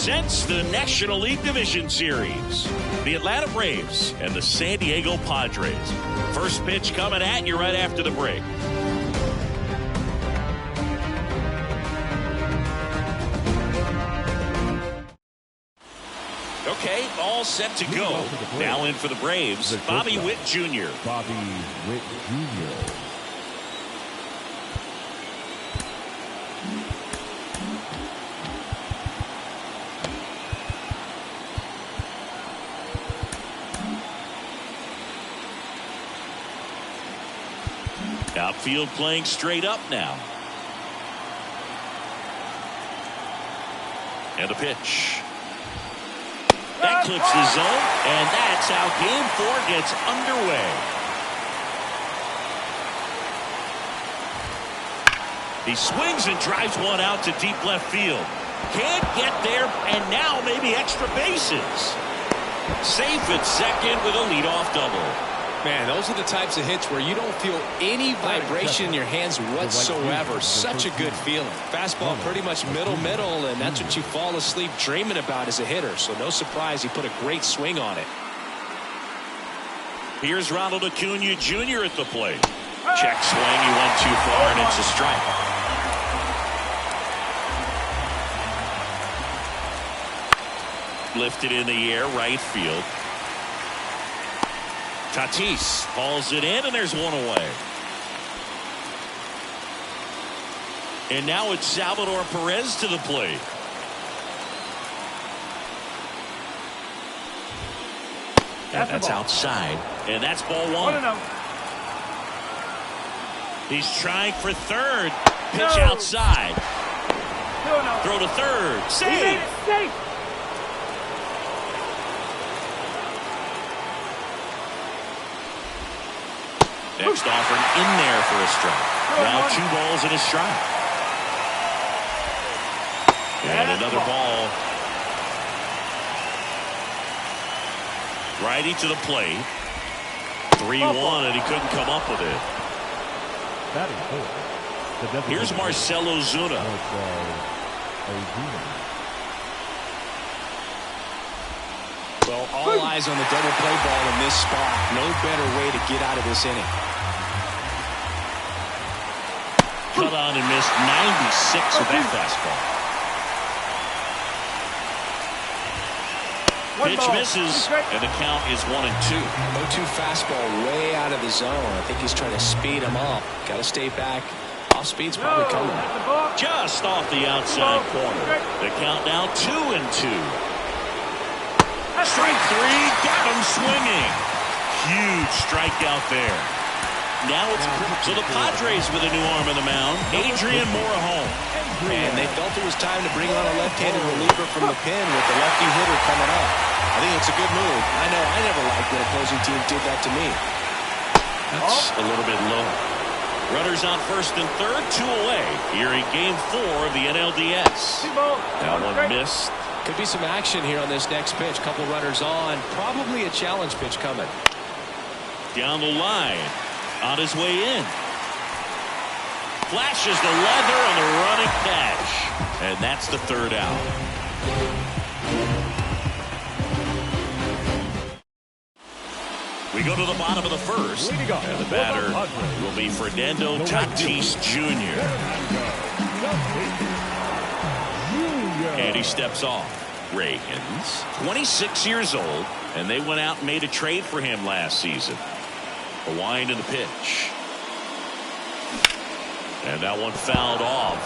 presents the National League Division Series. The Atlanta Braves and the San Diego Padres. First pitch coming at you right after the break. Okay, all set to go. Now in for the Braves, Bobby Witt Jr. Bobby Witt Jr. Outfield playing straight up now. And a pitch. That clips the zone, and that's how Game 4 gets underway. He swings and drives one out to deep left field. Can't get there, and now maybe extra bases. Safe at second with a leadoff double. Man, those are the types of hits where you don't feel any vibration in your hands whatsoever. Such a good feeling. Fastball pretty much middle, and that's what you fall asleep dreaming about as a hitter. So no surprise he put a great swing on it. Here's Ronald Acuna Jr. at the plate. Check swing, he went too far, and it's a strike. Lifted in the air, right field. Tatis hauls it in, and there's one away. And now it's Salvador Perez to the plate. That's outside, and that's ball one. He's trying for third. Pitch outside. Throw to third. Save. Next offering in there for a strike. Now 2 balls and a strike. And another ball. Righty to the plate. 3-1, and he couldn't come up with it. Here's Marcell Ozuna. Well, all eyes on the double play ball in this spot. No better way to get out of this inning. Cut on and missed 96 with that fastball. Pitch misses, and the count is 1-2. 0-2 fastball way out of the zone. I think he's trying to speed him up. Got to stay back. Off speed's probably coming. Just off the outside corner. The count now 2-2. Strike 3, got him swinging. Huge strikeout there. Now it's so the Padres with a new arm in the mound. Adrian Morejon. And they felt it was time to bring on a left-handed reliever from the pen with the lefty hitter coming up. I think it's a good move. I know I never liked when opposing teams did that to me. That's a little bit low. Runners on first and third, 2 away. Here in Game 4 of the NLDS. That one missed. Could be some action here on this next pitch. Couple runners on. Probably a challenge pitch coming. Down the line. On his way in. Flashes the leather on the running catch. And that's the 3rd out. We go to the bottom of the 1st. And the batter will be Fernando Tatis Jr. And he steps off. Reagan's 26 years old, and they went out and made a trade for him last season. A wind in the pitch. And that one fouled off.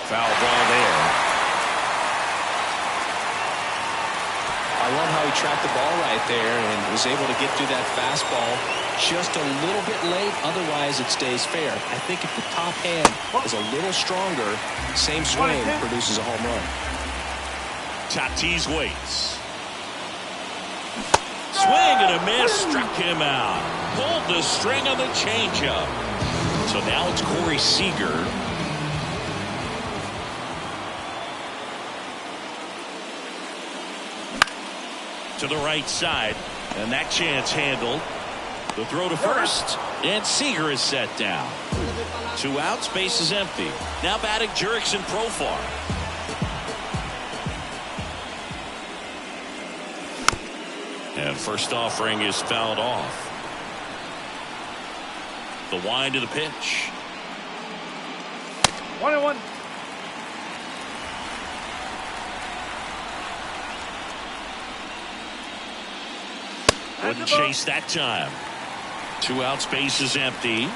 Foul ball there. I love how he tracked the ball right there and was able to get through that fastball just a little bit late. Otherwise, it stays fair. I think if the top hand is a little stronger, same swing produces a home run. Tatis waits. Swing and a miss, struck him out. Pulled the string on the changeup. So now it's Corey Seager. To the right side, and that chance handled. The throw to first, and Seager is set down. 2 outs, base is empty. Now batting Jurickson Profar. And first offering is fouled off. The wind to the pitch. 1-1. Wouldn't chase that time. 2 outs, base is empty.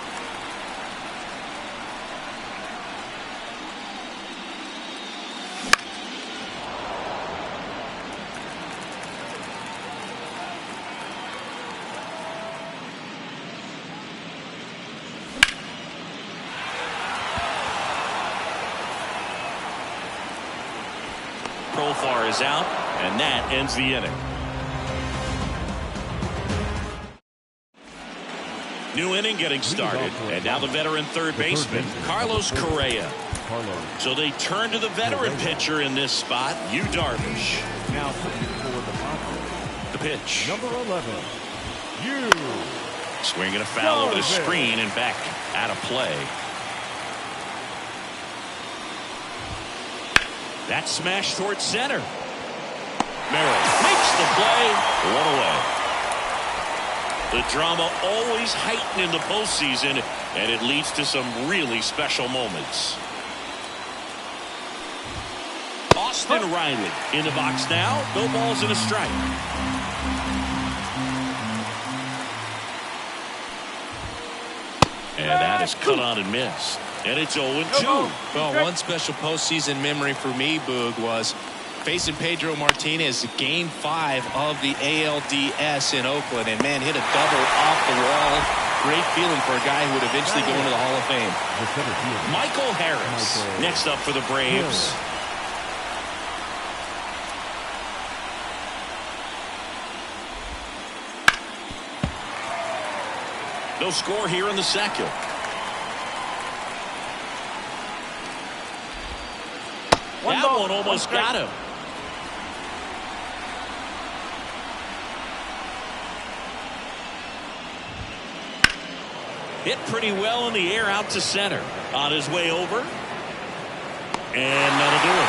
Profar is out, and that ends the inning. New inning getting started, and now the veteran third baseman, Carlos Correa. So they turn to the veteran pitcher in this spot, Yu Darvish. Now for the Partidos. The pitch. Number 11, Yu. Swinging a foul over the screen and back out of play. That smash towards center. Merrill makes the play. 1 away. The drama always heightened in the postseason, and it leads to some really special moments. Austin Riley in the box now. No balls and a strike. And that is cut on and missed. And it's 0-2. Well, one special postseason memory for me, Boog, was facing Pedro Martinez, Game 5 of the ALDS in Oakland, and man, hit a double off the wall. Great feeling for a guy who would eventually go into the Hall of Fame. Michael Harris next up for the Braves. No score here in the second. That one almost got him. Hit pretty well in the air out to center. On his way over. And that'll do it.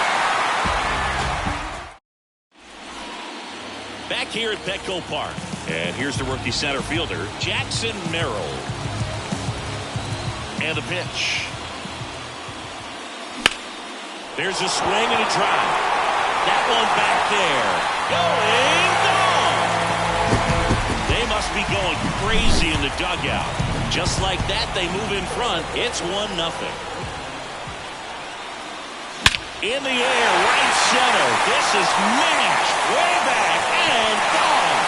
Back here at Petco Park. And here's the rookie center fielder, Jackson Merrill. And the pitch. There's a swing and a drive. That one back there. Going gone. They must be going crazy in the dugout. Just like that, they move in front. It's 1-0. In the air, right center. This is smashed way back and gone.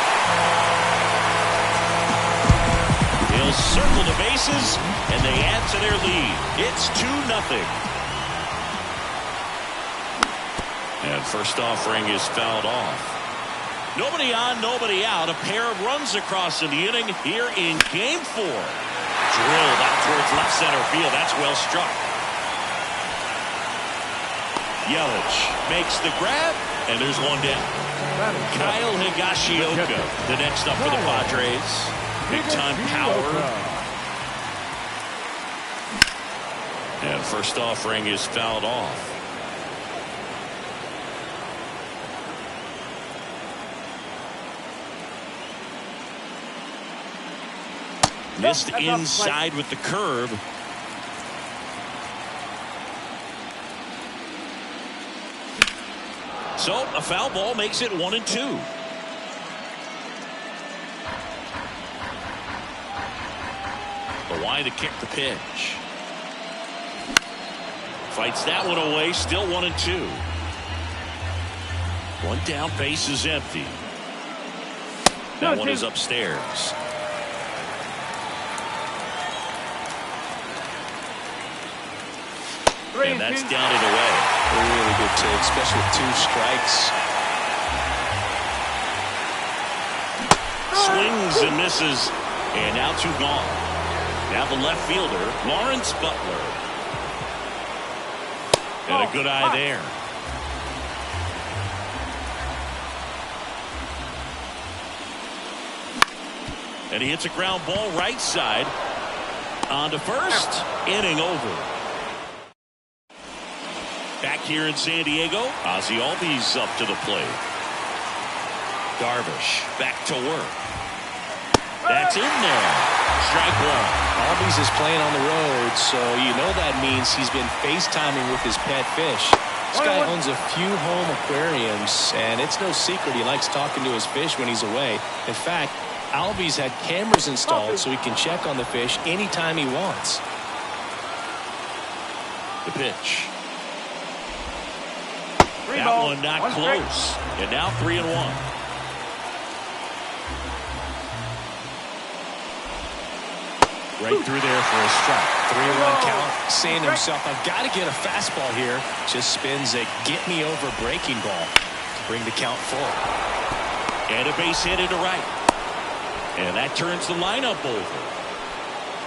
They'll circle the bases, and they add to their lead. It's 2-0. And first offering is fouled off. Nobody on, nobody out. A pair of runs across in the inning here in Game 4. Drilled out towards left center field. That's well struck. Yelich makes the grab, and there's one down. Kyle Higashioka, the next up for the Padres. Big-time power. And first offering is fouled off. Missed inside with the curve. So a foul ball makes it 1-2. The wide to kick the pitch. Fights that one away. Still 1-2. One down, base is empty. That one is upstairs. And that's down and away. Really good take, especially with 2 strikes. Swings and misses, and now 2 gone. Now the left fielder, Lawrence Butler. And a good eye there. And he hits a ground ball right side. On to first. Inning over. Back here in San Diego, Ozzie Albies up to the plate. Darvish back to work. That's in there. Strike one. Albies is playing on the road, so you know that means he's been FaceTiming with his pet fish. This guy owns a few home aquariums, and it's no secret he likes talking to his fish when he's away. In fact, Albies had cameras installed so he can check on the fish anytime he wants. The pitch. That one not close. And now 3-1. Right through there for a strike. 3-1 count. Saying to himself, I've got to get a fastball here. Just spins a get-me-over breaking ball to bring the count full. And a base hit into right. And that turns the lineup over.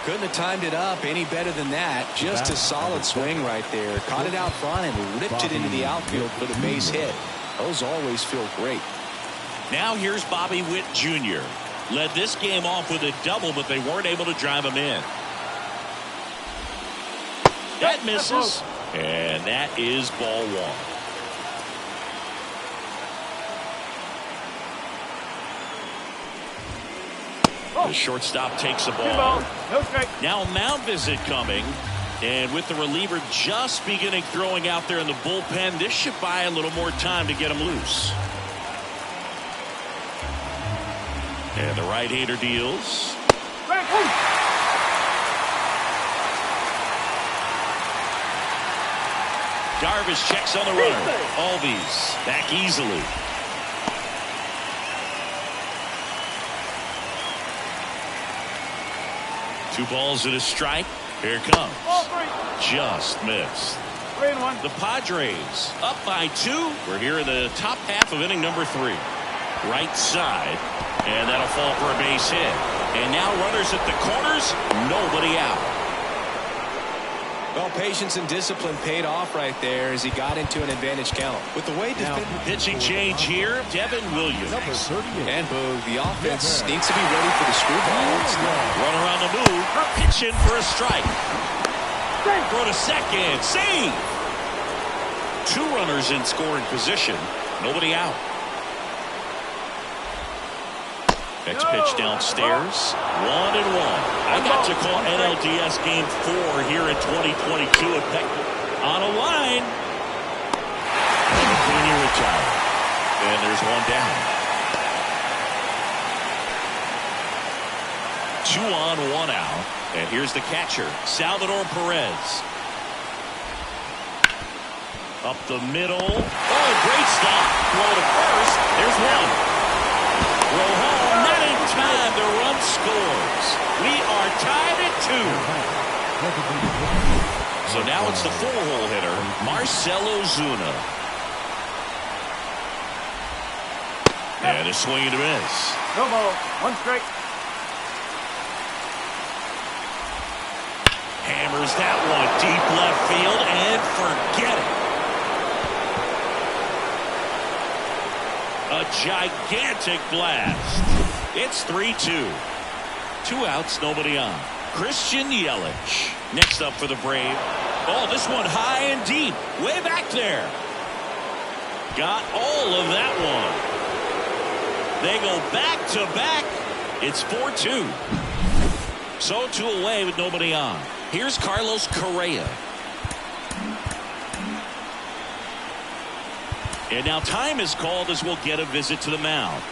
Couldn't have timed it up any better than that. Just a solid swing right there. Caught it out front and ripped it into the outfield for the base hit. Those always feel great. Now here's Bobby Witt Jr. Led this game off with a double, but they weren't able to drive him in. That misses. And that is ball one. The shortstop takes the ball. Now a mound visit coming. And with the reliever just beginning throwing out there in the bullpen, this should buy a little more time to get him loose. And the right-hander deals. Darvish checks on the runner. Albies back easily. Two balls and a strike. Here it comes. Just missed. The Padres up by 2. We're here in the top half of inning number 3. Right side. And that'll fall for a base hit. And now runners at the corners. Nobody out. Well, patience and discipline paid off right there as he got into an advantage count. With the way pitching change here, Devin Williams. And Boog, the offense needs to be ready for the screwball. Runner on the move, pitching for a strike. Throw to second, save. 2 runners in scoring position, nobody out. Next pitch downstairs. 1-1. I got to call NLDS Game 4 here in 2022 at Peck. On a line. And Acuna retired. And there's one down. 2 on, 1 out. And here's the catcher, Salvador Perez. Up the middle. Oh, great stop. Throw to first. There's one. Throw home. Not in time. The run scores. We are tied at 2. So now it's the 4-hole hitter, Marcell Ozuna. And a swing and a miss. No ball. 1 strike. Hammers that one deep left field and forget it. A gigantic blast. It's 3-2. 2 outs, nobody on. Christian Yelich next up for the Braves. Oh, this one high and deep. Way back there. Got all of that one. They go back to back. It's 4-2. So 2 away with nobody on. Here's Carlos Correa. And now time is called as we'll get a visit to the mound.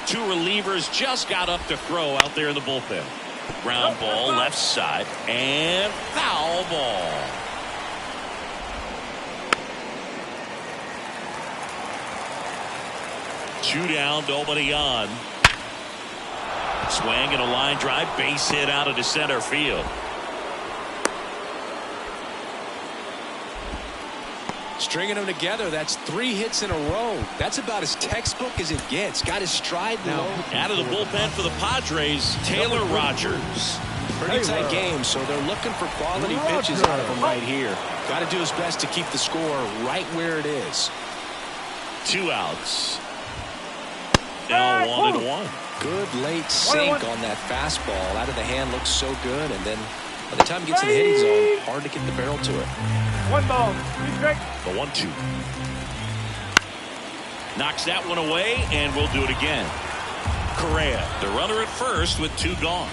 2 relievers just got up to throw out there in the bullpen. Ground ball left side and foul ball. Two down, nobody on. Swing and a line drive, base hit out into center field. Stringing them together, that's 3 hits in a row. That's about as textbook as it gets. Got his stride now. Out of the bullpen for the Padres, Taylor Rogers. Pretty tight game, so they're looking for quality pitches out of him right here. Got to do his best to keep the score right where it is. 2 outs. Now 1-1. Good late sink on that fastball. Out of the hand looks so good, and then by the time it gets in the hitting zone, hard to get the barrel to it. 1 ball. The 1-2. Knocks that one away, and we'll do it again. Correa, the runner at first with 2 gone.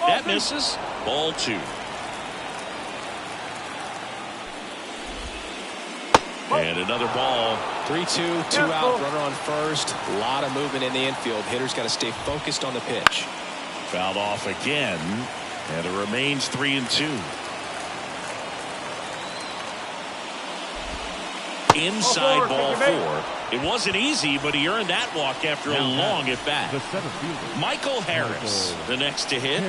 That misses. Ball 2. And another ball. 3-2, 2 out, runner on first. A lot of movement in the infield. Hitter's got to stay focused on the pitch. Fouled off again, and it remains 3-2. Inside ball 4. It wasn't easy, but he earned that walk after a long at bat. Michael Harris, the next to hit.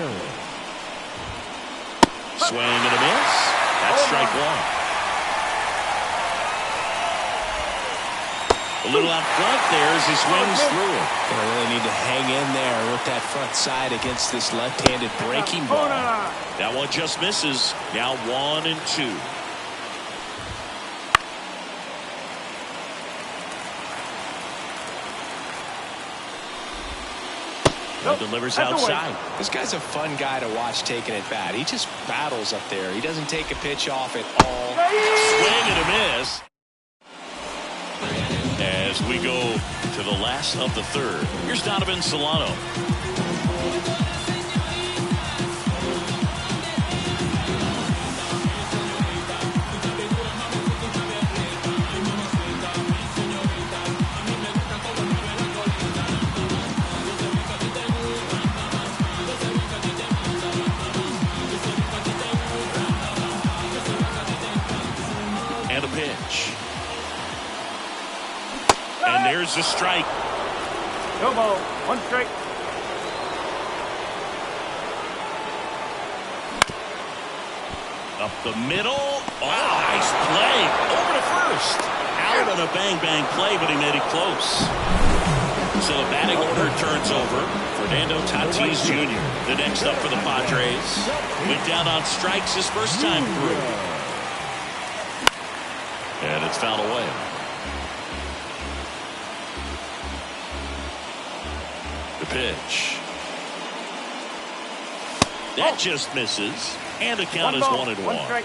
Swing and a miss. That's strike 1. A little out front there as he swings through it. Gonna really need to hang in there with that front side against this left-handed breaking ball. That one just misses. Now 1-2. Delivers outside. This guy's a fun guy to watch taking at bat. He just battles up there. He doesn't take a pitch off at all. Swing and a miss. As we go to the last of the 3rd. Here's Donovan Solano. And a pitch. And there's the strike. No ball. 1 strike. Up the middle. Oh, nice play. Over to first. Out on a bang-bang play, but he made it close. So the batting order turns over. Fernando Tatis Jr., the next up for the Padres. Went down on strikes his first time through. And it's fouled away. The pitch. That just misses. And the count is 1-1.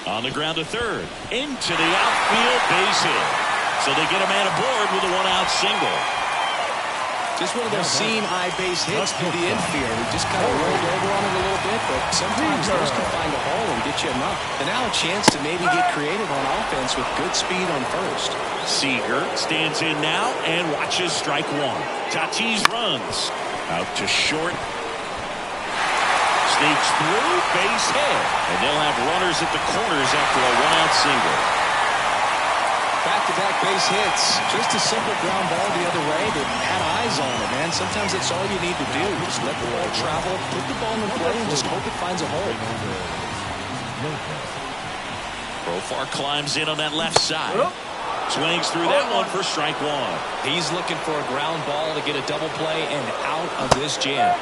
On the ground to third. Into the outfield, base hit. So they get a man aboard with a 1-out single. Just one of those seam-eye base hits through the infield. He just kind of rolled over on it a little bit, but sometimes those can find a hole and get you a knock. And now a chance to maybe get creative on offense with good speed on first. Seager stands in now and watches strike 1. Tatis runs. Out to short. Sneaks through, base hit. And they'll have runners at the corners after a 1-out single. Back-to-back base hits. Just a simple ground ball the other way that had eyes on it, man. Sometimes that's all you need to do. Just let the ball travel, put the ball in play, and just hope it finds a hole. Profar climbs in on that left side. Swings through that one for strike 1. He's looking for a ground ball to get a double play and out of this jam.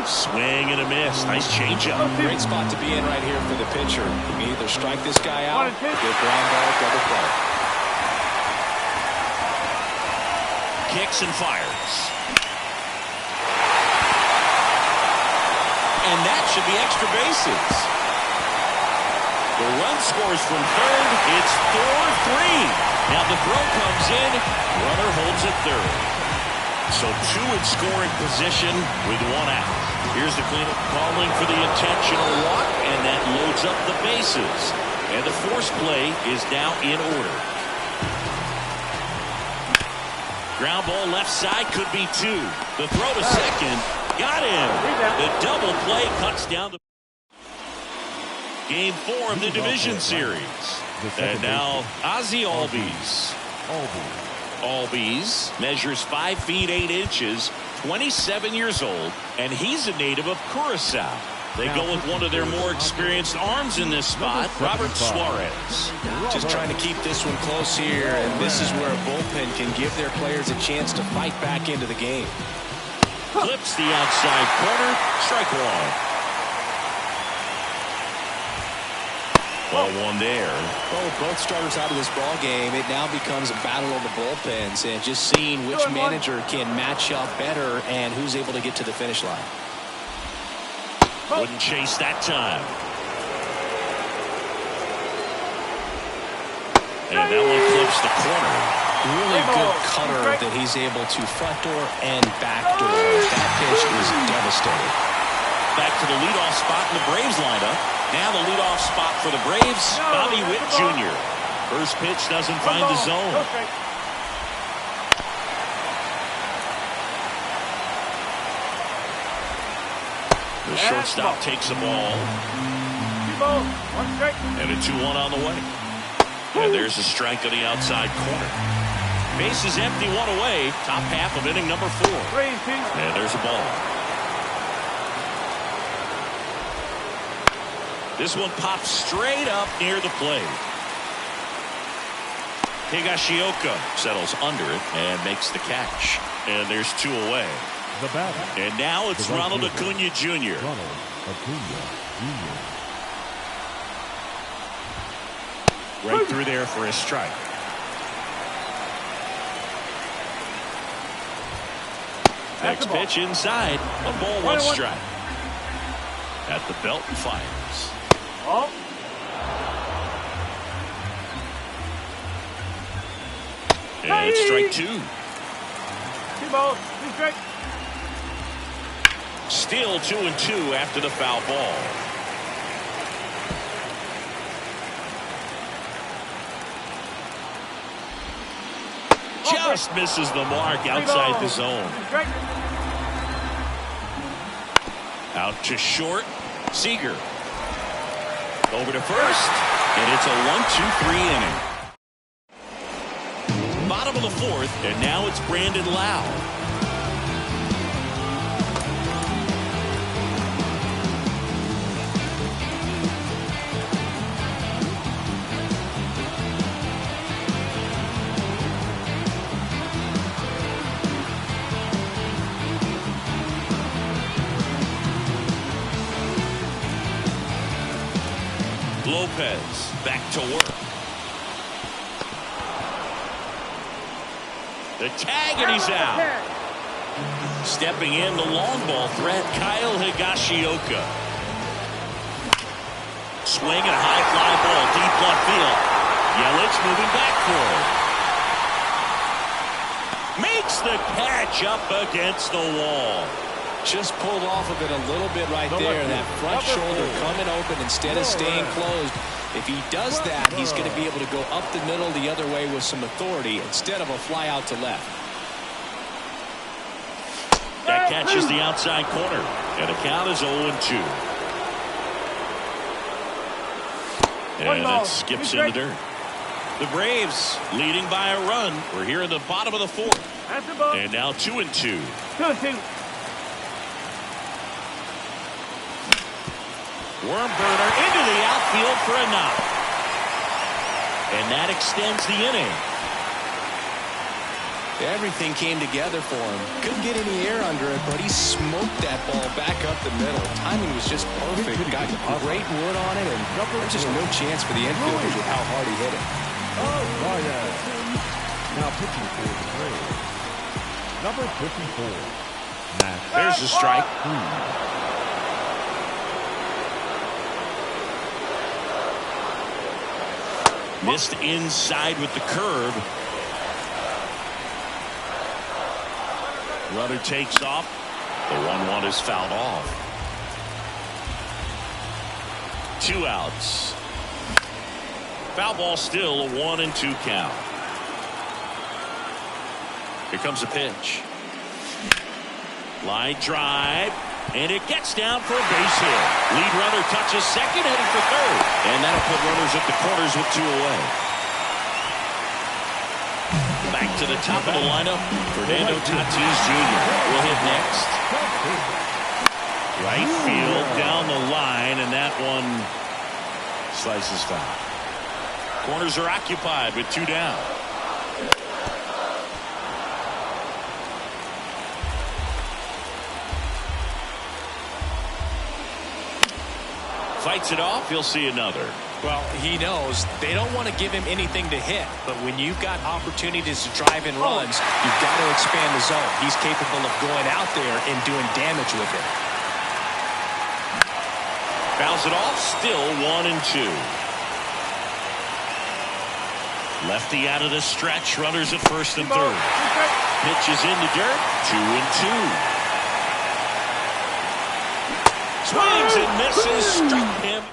Swing and a miss. Nice changeup. Great spot to be in right here for the pitcher. You can either strike this guy out or get ground ball, double play. Kicks and fires. And that should be extra bases. The run scores from third. It's 4-3. Now the throw comes in. Runner holds at third. So 2 in scoring position with 1 out. Here's the cleanup calling for the intentional walk, and that loads up the bases. And the force play is now in order. Ground ball left side, could be 2. The throw to second. Got him. The double play cuts down the Game 4 of the division series. And now Ozzie Albies. Albies measures 5 feet 8 inches, 27 years old, and he's a native of Curacao. They go with one of their more experienced arms in this spot, Robert Suarez. Just trying to keep this one close here, and this is where a bullpen can give their players a chance to fight back into the game. Clips the outside corner, strike one. Ball one there. Well, with both starters out of this ball game, it now becomes a battle of the bullpens, and just seeing which manager can match up better and who's able to get to the finish line. Wouldn't chase that time. And that one clips the corner. Really good cutter that he's able to front door and back door. That pitch is devastating. Back to the leadoff spot in the Braves lineup. Now the leadoff spot for the Braves, Bobby Witt Jr. First pitch doesn't find the zone. The shortstop takes the ball. 2 balls, 1 strike. And a 2-1 on the way. And there's a strike on the outside corner. Base is empty, 1 away. Top half of inning number 4. 3-2. And there's a ball. This one pops straight up near the plate. Higashioka settles under it and makes the catch. And there's 2 away. The batter. And now it's Ronald Acuna Jr. Ronald Acuna Jr. Right through there for a strike. Next pitch inside. 1 ball, 1 strike. At the belt and fires. Oh. And it's strike 2. 2 balls, 2 strikes. Still 2-2 after the foul ball. Just misses the mark outside the zone. Out to short. Seager. Over to first. And it's a 1-2-3 inning. Bottom of the 4th. And now it's Brandon Lau. Lopez back to work. The tag, and he's out. Stepping in the long ball threat, Kyle Higashioka. Swing and a high fly ball deep left field. Yelich moving back for it. Makes the catch up against the wall. Just pulled off of it a little bit right there. That front shoulder coming open instead of staying closed. If he does that, he's going to be able to go up the middle the other way with some authority instead of a fly out to left. That catches the outside corner. And the count is 0-2. And it skips in the dirt. The Braves leading by a run. We're here in the bottom of the 4th. And now 2-2. 2-2. Worm burner into the outfield for a knock. And that extends the inning. Everything came together for him. Couldn't get any air under it, but he smoked that ball back up the middle. Timing was just perfect. Got great wood on it, and there's just no chance for the infielders with how hard he hit it. Oh, yeah. Now pitching for the Braves. Number 54. Matt. There's the strike. Missed inside with the curve. Runner takes off. The 1-1 is fouled off. 2 outs. Foul ball still a 1-2 count. Here comes a pitch. Line drive. And it gets down for a base hit. Lead runner touches second, heading for third. And that'll put runners at the corners with 2 away. Back to the top of the lineup, Fernando Tatis Jr. will hit next. Right field, down the line, and that one slices foul. Corners are occupied with 2 down. Fights it off, he'll see another. Well, he knows they don't want to give him anything to hit, but when you've got opportunities to drive in runs, you've got to expand the zone. He's capable of going out there and doing damage with it. Fouls it off, still 1-2. Lefty out of the stretch, runners at first and third. Pitch is in the dirt, 2-2. Swings and misses, struck him.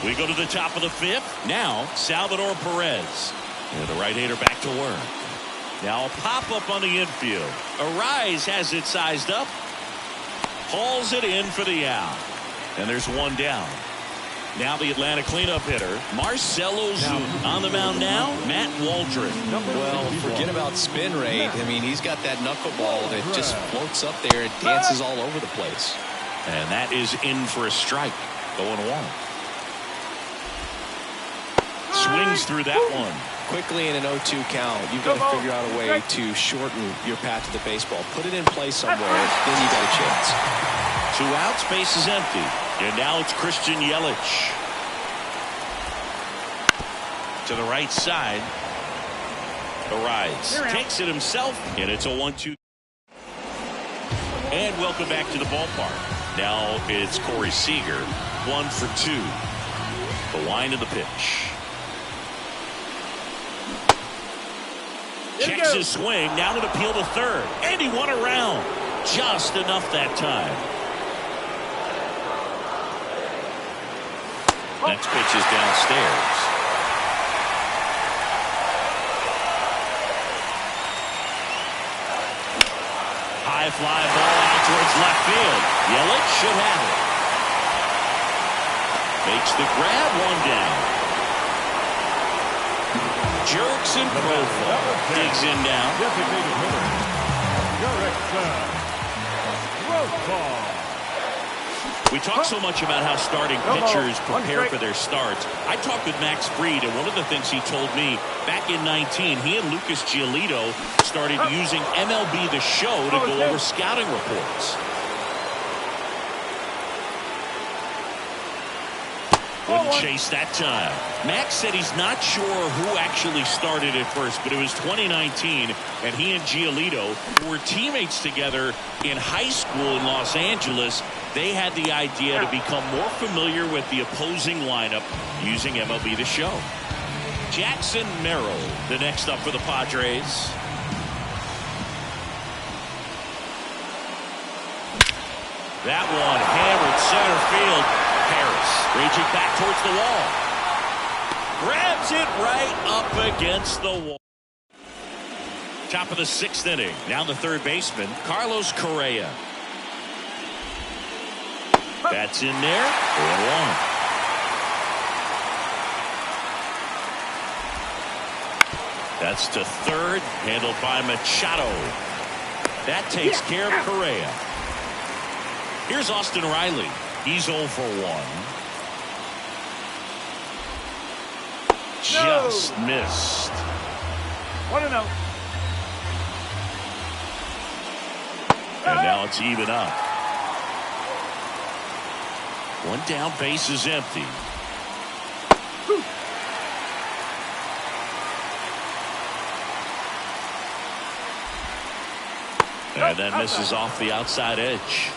We go to the top of the 5th. Now, Salvador Perez. And the right-hander back to work. Now a pop-up on the infield. Arise has it sized up. Hauls it in for the out. And there's 1 down. Now the Atlanta cleanup hitter, Marcell Ozuna. On the mound now, Matt Waldron. Well, forget about spin rate. I mean, he's got that knuckleball that just floats up there and dances all over the place. And that is in for a strike. 0-1. Swings through that one. Quickly in an 0-2 count, you've got to figure out a way to shorten your path to the baseball. Put it in play somewhere, then you got a chance. 2 outs, base is empty. And now it's Christian Yelich. To the right side. Arise takes it himself, and it's a 1-2. And welcome back to the ballpark. Now it's Corey Seager, 1 for 2. The line of the pitch. Checks his swing. Now an appeal to third. And he won around. Just enough that time. Next pitch is downstairs. High fly ball out towards left field. Yelich should have it. Makes the grab, 1 down. Jerks and profile. Digs in now. We talk so much about how starting pitchers prepare for their starts. I talked with Max Fried, and one of the things he told me back in 19, he and Lucas Giolito started using MLB The Show to go over scouting reports. Wouldn't chase that time. Max said he's not sure who actually started at first, but it was 2019, and he and Giolito, who were teammates together in high school in Los Angeles, they had the idea to become more familiar with the opposing lineup using MLB The Show. Jackson Merrill, the next up for the Padres. That one hammered center field. Harris reaching back towards the wall. Grabs it right up against the wall. Top of the 6th inning. Now the third baseman, Carlos Correa. That's in there. 0-1. That's to third. Handled by Machado. That takes care of Correa. Here's Austin Riley. He's 0 for 1. Just missed. 1-0. And now it's even up. 1 down, base is empty. And that misses off the outside edge.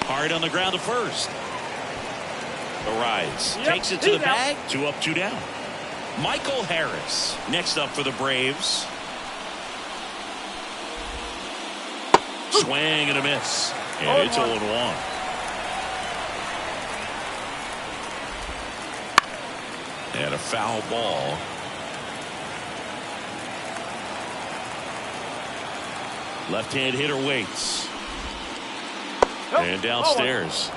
Hard on the ground to first. Arise takes it to the bag. 2 up, 2 down. Michael Harris next up for the Braves. Swing and a miss. And it's 0-1. And a foul ball. Left-hand hitter waits. And downstairs.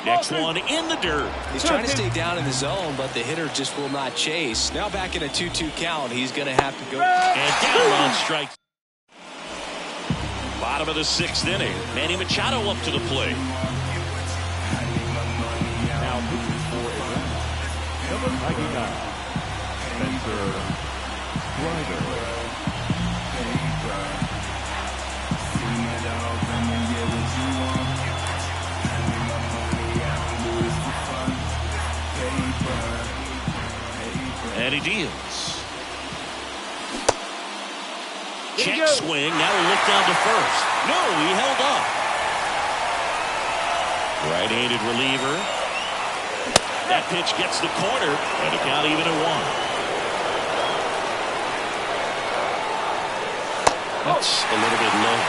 Next one in the dirt. He's trying to stay down in the zone, but the hitter just will not chase. Now back in a 2-2 count, he's going to have to go. And down on strike. Bottom of the 6th inning. Manny Machado up to the plate. Now pitching for Atlanta, number 99, Spencer Strider. And he deals. Check swing. Now he'll look down to first. No, he held up. Right-handed reliever. That pitch gets the corner, and the count even at 1. That's a little bit low.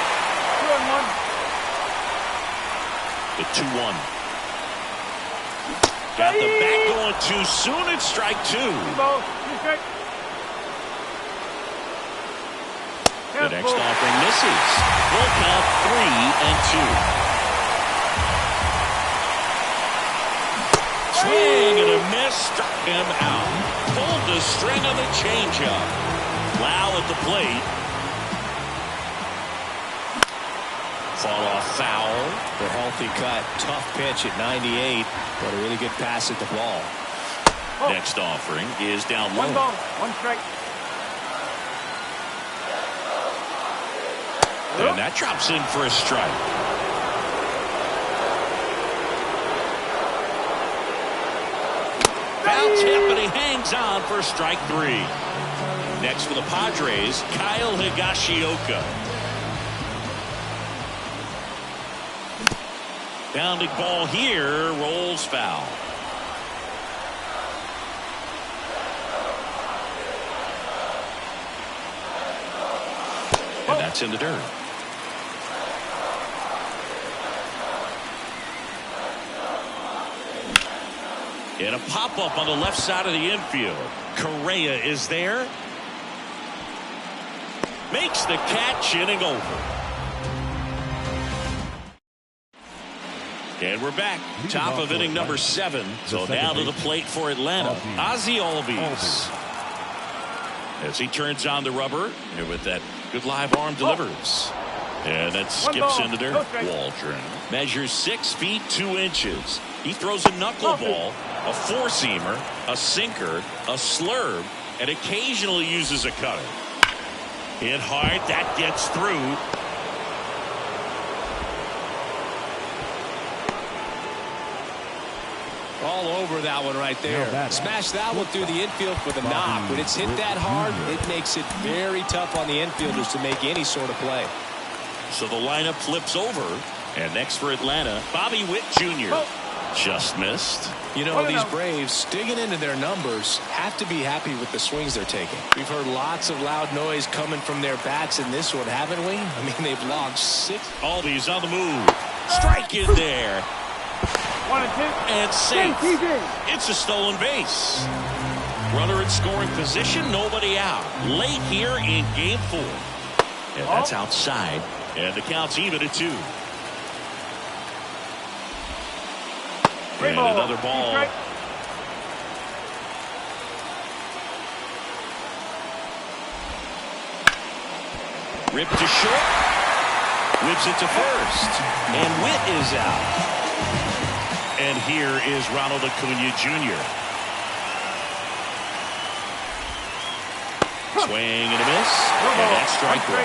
2-1. The 2-1. Got the bat going too soon. It's strike 2. The next offering misses. Full count 3-2. Swing and a miss. Struck him out. Pulled the string of the changeup. Lau at the plate. Fall off foul. The healthy cut. Tough pitch at 98, but a really good pass at the ball. Next offering is down low. 1 ball, 1 strike. And that drops in for a strike. Foul tip, and he hangs on for strike 3. Next for the Padres, Kyle Higashioka. Bounding ball here, rolls foul. And that's in the dirt. And a pop-up on the left side of the infield. Correa is there. Makes the catch, inning over. And we're back. Top of inning number 7. So now to the plate for Atlanta. Ozzie Albies. As he turns on the rubber. And with that good live arm delivers. And that skips into dirt. Waldron measures 6 feet 2 inches. He throws a knuckleball, a four-seamer, a sinker, a slurve, and occasionally uses a cutter. Hit hard. That gets through. All over that one right there. Smash that one through the infield with a knock. When it's hit that hard, it makes it very tough on the infielders to make any sort of play. So the lineup flips over. And next for Atlanta, Bobby Witt Jr. Just missed. You know, these Braves, digging into their numbers, have to be happy with the swings they're taking. We've heard lots of loud noise coming from their bats in this one, haven't we? I mean, they've logged 6. Albies on the move. Strike in there. 1 and 2. And safe. It's a stolen base. Runner in scoring position, nobody out. Late here in game 4. And that's outside. And the count's even at 2. And another ball. Ripped to short. Whips it to first. And Witt is out. And here is Ronald Acuna Jr. Swing and a miss. And that's strike 1.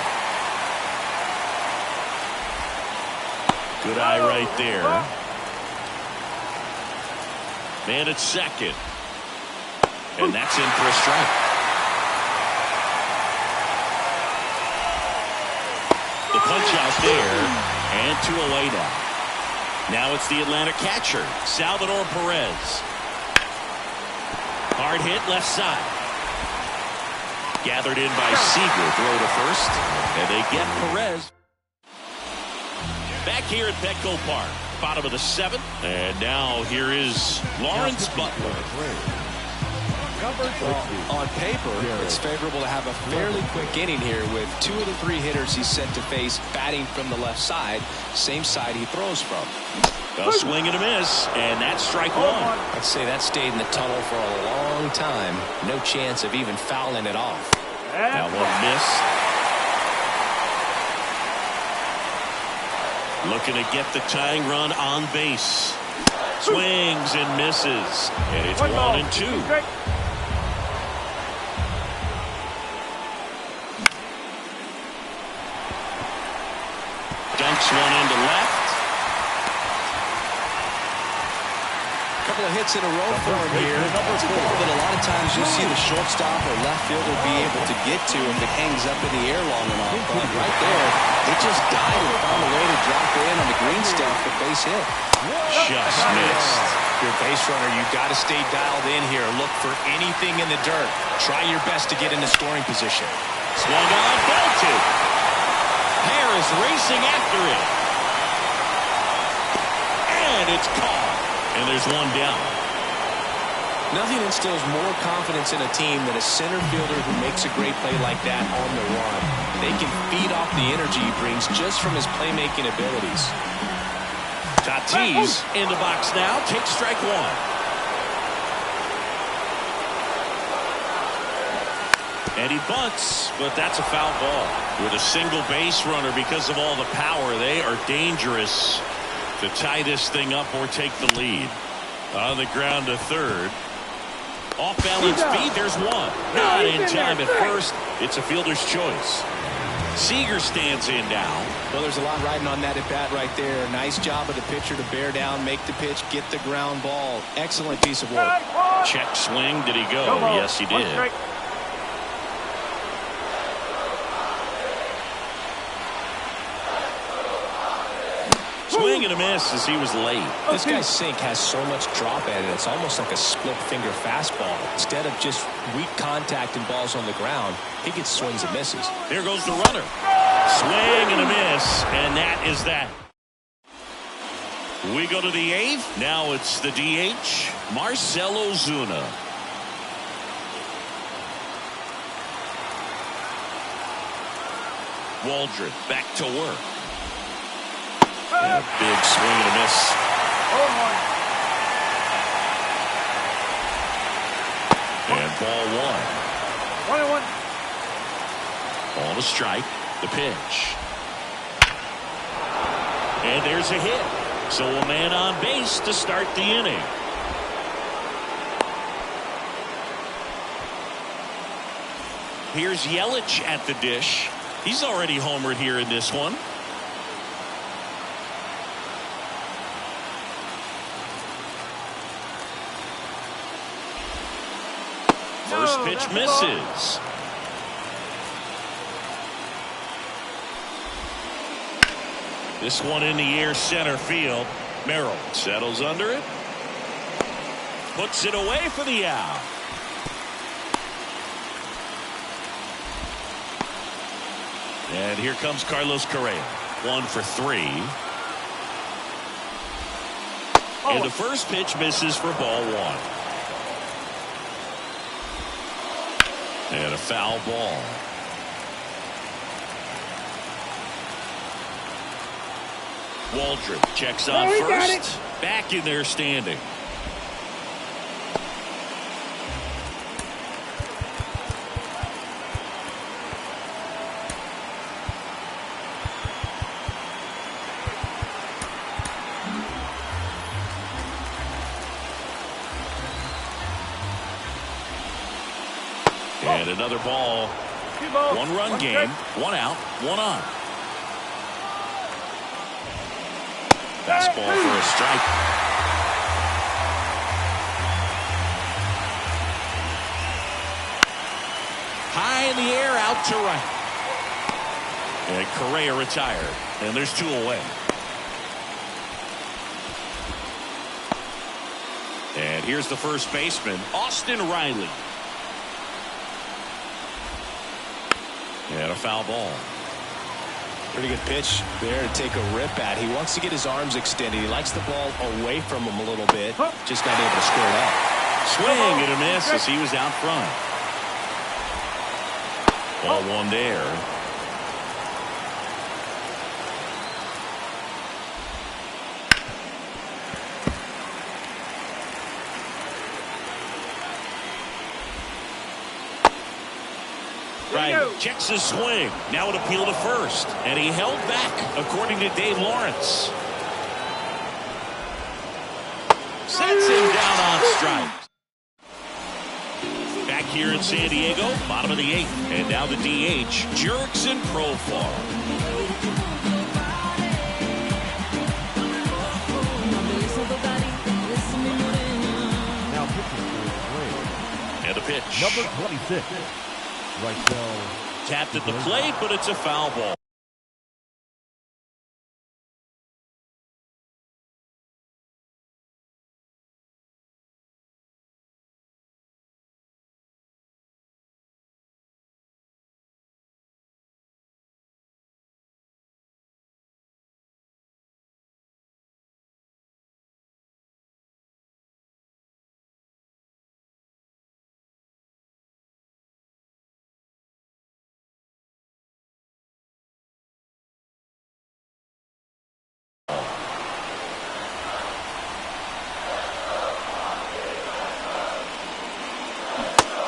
Good eye right there. Man at second. And that's in for a strike. The punch out there. And 2 away now. Now it's the Atlanta catcher, Salvador Perez. Hard hit left side. Gathered in by Seager. Throw to first. And they get Perez. Back here at Petco Park. Bottom of the 7th. And now here is Lawrence Butler. Number 20. Well, on paper, it's favorable to have a fairly quick inning here with 2 of the 3 hitters he's set to face batting from the left side, same side he throws from. A swing and a miss, and that's strike 1. I'd say that stayed in the tunnel for a long time. No chance of even fouling it off. That one missed. Looking to get the tying run on base. Swings and misses, and it's 1-2. Dumps one into left. Couple of hits in a row for him here. It's a ball that a lot of times you'll see the shortstop or left fielder be able to get to if it hangs up in the air long enough. But right there, it just died and found a way to drop in on the green stuff for base hit. Just missed. Your base runner, you've got to stay dialed in here. Look for anything in the dirt. Try your best to get into scoring position. Swung on, belted. Harris racing after it. And it's caught. And there's one down. Nothing instills more confidence in a team than a center fielder who makes a great play like that on the run. They can feed off the energy he brings just from his playmaking abilities. Tatis in the box now. Takes strike 1. And he bunts, but that's a foul ball. With a single base runner because of all the power, they are dangerous to tie this thing up or take the lead. On the ground to third. Off balance feed, there's one. Not in time at first. It's a fielder's choice. Seager stands in now. Well, there's a lot riding on that at bat right there. Nice job of the pitcher to bear down, make the pitch, get the ground ball. Excellent piece of work. Check swing. Did he go? Yes, he did. Swing and a miss as he was late. This guy's sink has so much drop at it. It's almost like a split finger fastball. Instead of just weak contact and balls on the ground, he gets swings and misses. Here goes the runner. Swing and a miss, and that is that. We go to the 8th. Now it's the DH, Marcell Ozuna. Waldron back to work. And a big swing and a miss. And ball 1. 1-1. On a strike. The pitch. And there's a hit. So a man on base to start the inning. Here's Yelich at the dish. He's already homered here in this one. First pitch misses. This one in the air center field. Merrill settles under it. Puts it away for the out. And here comes Carlos Correa. 1 for 3. And the first pitch misses for ball 1. And a foul ball. Waldron checks on first. Back in there standing. And another ball. 1-run game. 1 out, 1 on. Fastball for a strike. High in the air, out to right. And Correa retired. And there's 2 away. And here's the first baseman, Austin Riley. And a foul ball. Pretty good pitch there to take a rip at. He wants to get his arms extended. He likes the ball away from him a little bit. Just not able to square it up. Swing and a miss as he was out front. Ball one there. Right, checks his swing. Now an appeal to first. And he held back, according to Dave Lawrence. Sets him down on strikes. Back here in San Diego, bottom of the 8th. And now the DH, Jurickson Profar. Now pitching for the Braves. And a pitch. Number 26. Rysel. Tapped at the plate, but it's a foul ball.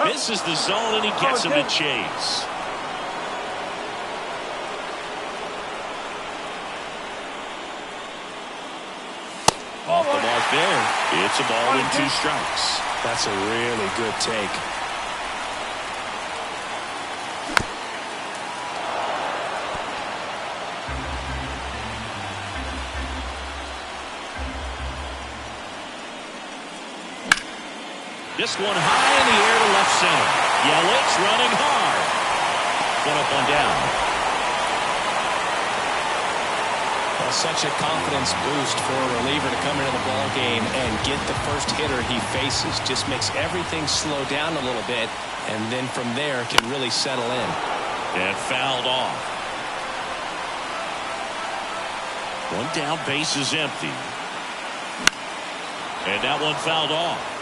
Misses the zone, and he gets him to chase. Off the mark there. It's a ball and 2 strikes. That's a really good take. This one high in the air to left center. Yelich running hard. One up, one down. Well, such a confidence boost for a reliever to come into the ball game and get the first hitter he faces. Just makes everything slow down a little bit, and then from there can really settle in. And fouled off. One down, base is empty. And that one fouled off.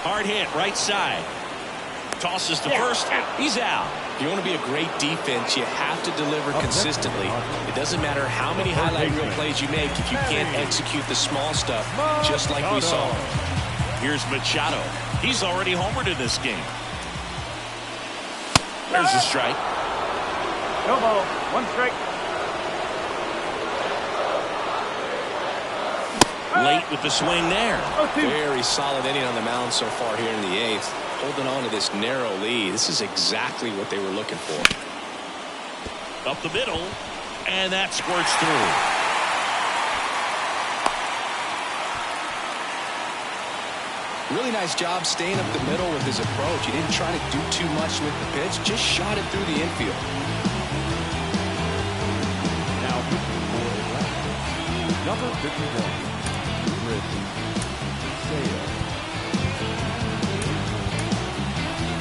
Hard hit, right side. Tosses to first. He's out. If you want to be a great defense, you have to deliver consistently. It doesn't matter how many highlight reel plays you make if you can't execute the small stuff, just like we saw. Here's Machado. He's already homered in this game. There's a strike. No ball. 1 strike. Late with the swing there. Very solid inning on the mound so far here in the 8th. Holding on to this narrow lead. This is exactly what they were looking for. Up the middle, and that squirts through. Really nice job staying up the middle with his approach. He didn't try to do too much with the pitch, just shot it through the infield. Now pitching for Atlanta. Number 51.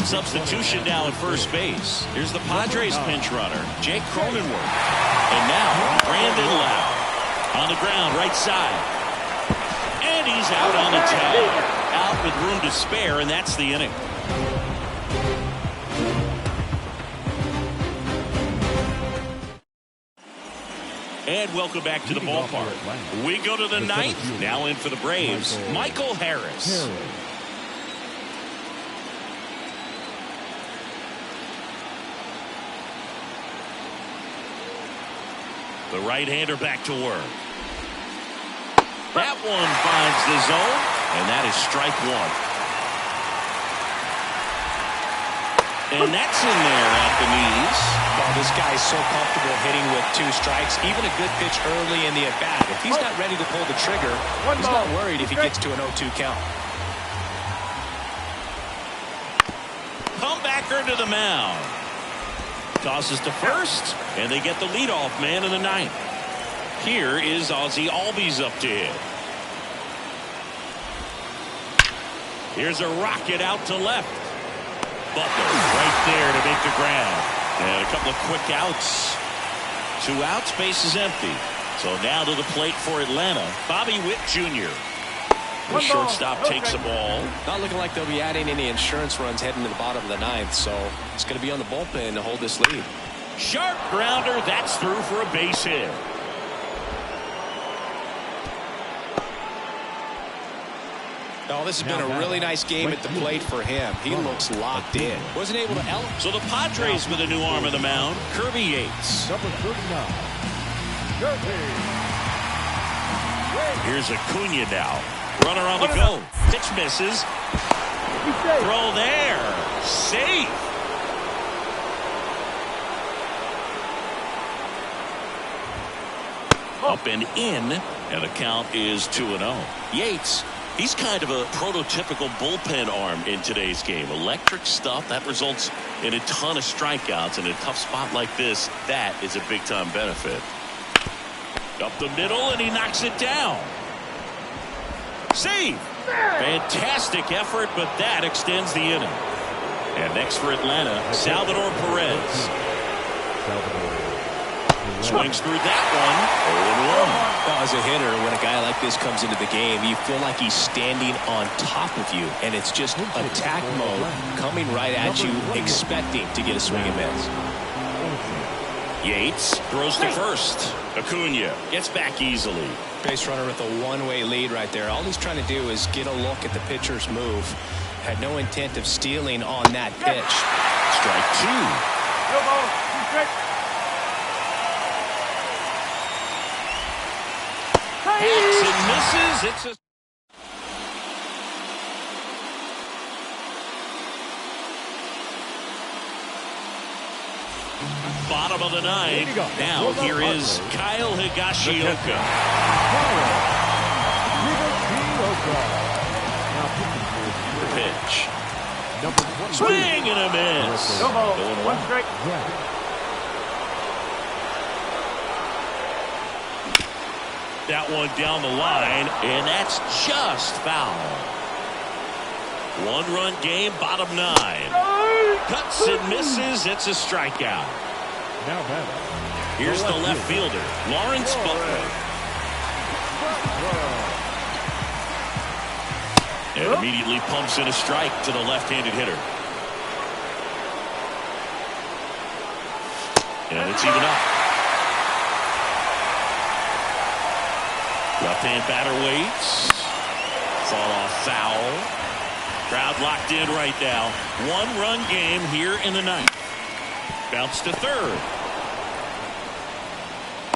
Substitution now at first base. Here's the Padres pinch runner, Jake Cronenworth. And now Brandon Lau on the ground, right side. And he's out on the tag. Out with room to spare, and that's the inning. And welcome back to the ballpark. We go to the 9th. Now in for the Braves, Michael Harris. The right-hander back to work. That one finds the zone, and that is strike 1. And that's in there at the knees. Well, this guy's so comfortable hitting with 2 strikes, even a good pitch early in the at-bat. If he's not ready to pull the trigger, he's not worried if he gets to an 0-2 count. Comebacker to the mound. Tosses to first, and they get the leadoff man in the 9th. Here is Ozzie Albies up to hit. Here's a rocket out to left. Butler right there to make the grab. And a couple of quick outs. 2 outs, base is empty. So now to the plate for Atlanta, Bobby Witt Jr. The shortstop takes the ball. Not looking like they'll be adding any insurance runs heading to the bottom of the 9th, so it's going to be on the bullpen to hold this lead. Sharp grounder, that's through for a base hit. Oh, this has been a really nice game at the plate for him. He looks locked in. Wasn't able to elevate. So the Padres with a new arm of the mound, Kirby Yates. Number 39. Here's Acuna now. Runner on the go. Pitch misses. Throw there. Safe. Up and in, and the count is 2-0. Yates, he's kind of a prototypical bullpen arm in today's game. Electric stuff that results in a ton of strikeouts. In a tough spot like this, that is a big-time benefit. Up the middle, and he knocks it down. Save. Fantastic effort, but that extends the inning. And next for Atlanta, Salvador Perez. Swings through that one. 0-1. Well, as a hitter, when a guy like this comes into the game, you feel like he's standing on top of you, and it's just attack mode coming right at you, expecting to get a swing and miss. Yates throws to first. Acuna gets back easily. Base runner with a one-way lead right there. All he's trying to do is get a look at the pitcher's move. Had no intent of stealing on that pitch. Strike 2. No ball. 2 strikes. Hits and misses. It's a bottom of the 9th. Now here is Kyle Higashioka. Pitch. Swing and a miss. No ball. 1 strike. That one down the line, and that's just foul. 1-run game, bottom 9. Cuts and misses. It's a strikeout. Now batting. Here's the left fielder, Lawrence Butler. And immediately pumps in a strike to the left-handed hitter. And it's even up. Left-hand batter waits. Fall off foul. Crowd locked in right now. 1-run game here in the 9th. Bounce to third.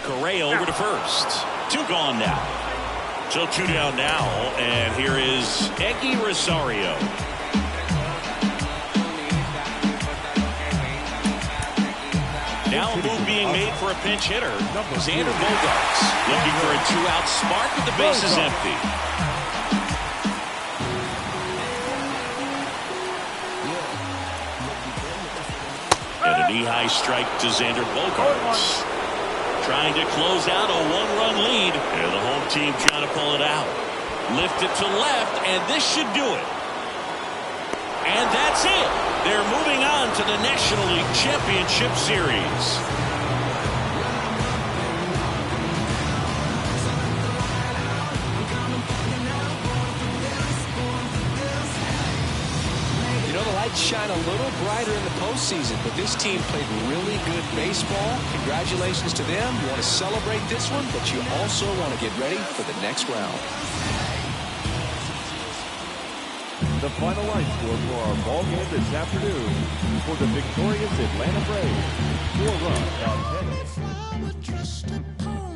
Correa over to first. 2 gone now. So 2 down now. And here is Eggy Rosario. Now a move being made for a pinch hitter. Xander Bogaerts looking for a 2-out spark with the bases empty. And a knee-high strike to Xander Bogaerts. Trying to close out a 1-run lead. And the home team trying to pull it out. Lift it to left, and this should do it. And that's it. They're moving on to the National League Championship Series. You know, the lights shine a little brighter in the postseason, but this team played really good baseball. Congratulations to them. You want to celebrate this one, but you also want to get ready for the next round. The final line score for our ball game this afternoon for the victorious Atlanta Braves. 4 runs on 10.